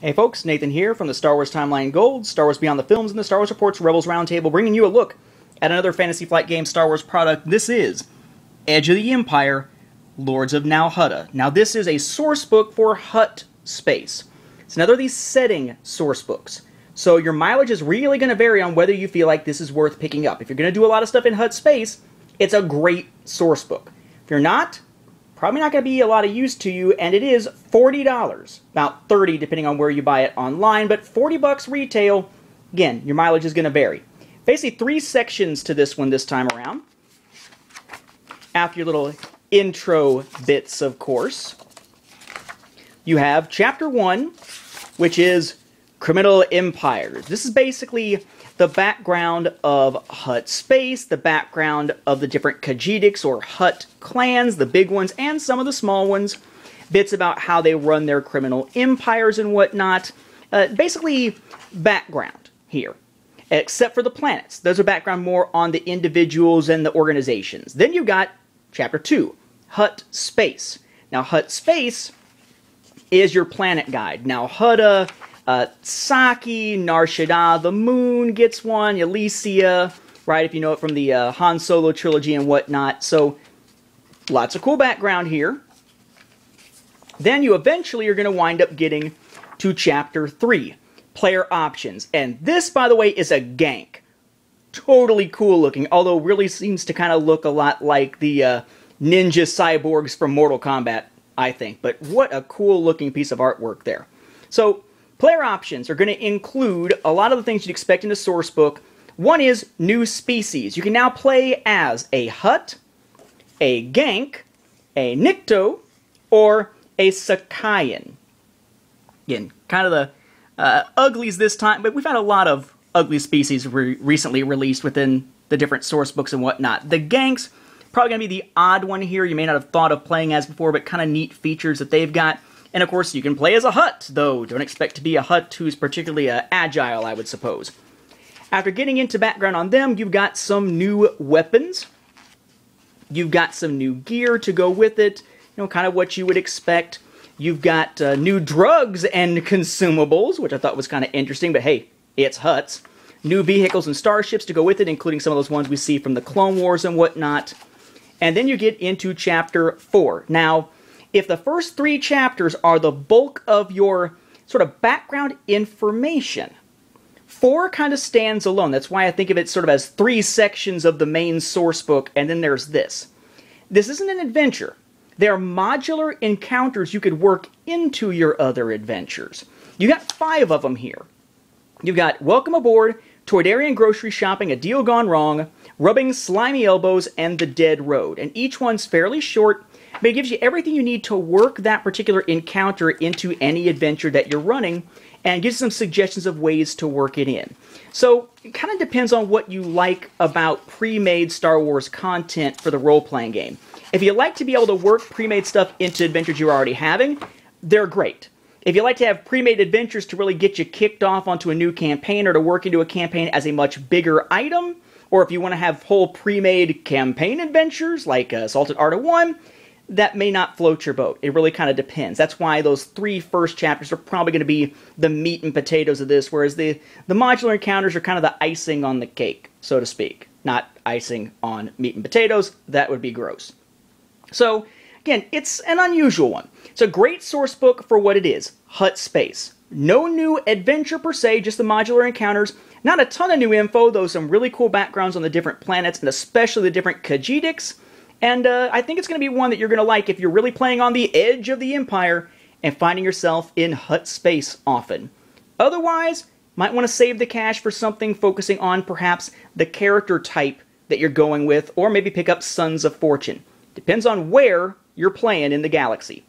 Hey folks, Nathan here from the Star Wars Timeline Gold, Star Wars Beyond the Films, and the Star Wars Reports Rebels Roundtable, bringing you a look at another Fantasy Flight Game Star Wars product. This is Edge of the Empire, Lords of Now Hutta. Now this is a source book for Hutt space. It's another of these setting source books. So your mileage is really going to vary on whether you feel like this is worth picking up. If you're going to do a lot of stuff in Hutt space, it's a great source book. If you're not, probably not going to be a lot of use to you, and it is $40. About $30 depending on where you buy it online, but $40 retail. Again, your mileage is going to vary. Basically, 3 sections to this one this time around. After your little intro bits, of course, you have Chapter 1, which is Criminal Empires. This is basically the background of Hutt space, the background of the different Khajiitics or Hutt clans, the big ones and some of the small ones, bits about how they run their criminal empires and whatnot. Basically, background here, except for the planets. Those are background more on the individuals and the organizations. Then you've got Chapter 2, Hutt Space. Now, Hutt Space is your planet guide. Now, Hutta, Saki, Nar Shaddaa, the moon gets one, Elysia, right, if you know it from the Han Solo trilogy and whatnot. So, lots of cool background here. Then you eventually are going to wind up getting to Chapter 3, Player Options. And this, by the way, is a gank. Totally cool looking, although really seems to kind of look a lot like the ninja cyborgs from Mortal Kombat, I think. But what a cool looking piece of artwork there. So, player options are going to include a lot of the things you'd expect in the source book. One is new species. You can now play as a Hutt, a Gank, a Nikto, or a Sakayan. Again, kind of the uglies this time, but we've had a lot of ugly species recently released within the different source books and whatnot. The Ganks, probably going to be the odd one here. You may not have thought of playing as before, but kind of neat features that they've got. And of course, you can play as a Hutt, though don't expect to be a Hutt who's particularly agile, I would suppose. After getting into background on them, you've got some new weapons. You've got some new gear to go with it, you know, kind of what you would expect. You've got new drugs and consumables, which I thought was kind of interesting, but hey, it's Hutts. New vehicles and starships to go with it, including some of those ones we see from the Clone Wars and whatnot. And then you get into Chapter 4. Now, if the first 3 chapters are the bulk of your sort of background information, 4 kind of stands alone. That's why I think of it sort of as 3 sections of the main source book, and then there's this. This isn't an adventure. They're modular encounters you could work into your other adventures. You got 5 of them here. You've got Welcome Aboard, Toydarian Grocery Shopping, A Deal Gone Wrong, Rubbing Slimy Elbows, and The Dead Road. And each one's fairly short, but it gives you everything you need to work that particular encounter into any adventure that you're running, and gives you some suggestions of ways to work it in. So, it kind of depends on what you like about pre-made Star Wars content for the role-playing game. If you like to be able to work pre-made stuff into adventures you're already having, they're great. If you like to have pre-made adventures to really get you kicked off onto a new campaign or to work into a campaign as a much bigger item, or if you want to have whole pre-made campaign adventures like Assaulted Arta 1, that may not float your boat. It really kind of depends. That's why those 3 first chapters are probably going to be the meat and potatoes of this, whereas the modular encounters are kind of the icing on the cake, so to speak. Not icing on meat and potatoes. That would be gross. So, again, it's an unusual one. It's a great source book for what it is, Hutt Space. No new adventure per se, just the modular encounters. Not a ton of new info, though some really cool backgrounds on the different planets, and especially the different Khajiitics. And I think it's going to be one that you're going to like if you're really playing on the edge of the Empire and finding yourself in Hutt Space often. Otherwise, might want to save the cash for something focusing on perhaps the character type that you're going with, or maybe pick up Sons of Fortune. Depends on where you're playing in the galaxy.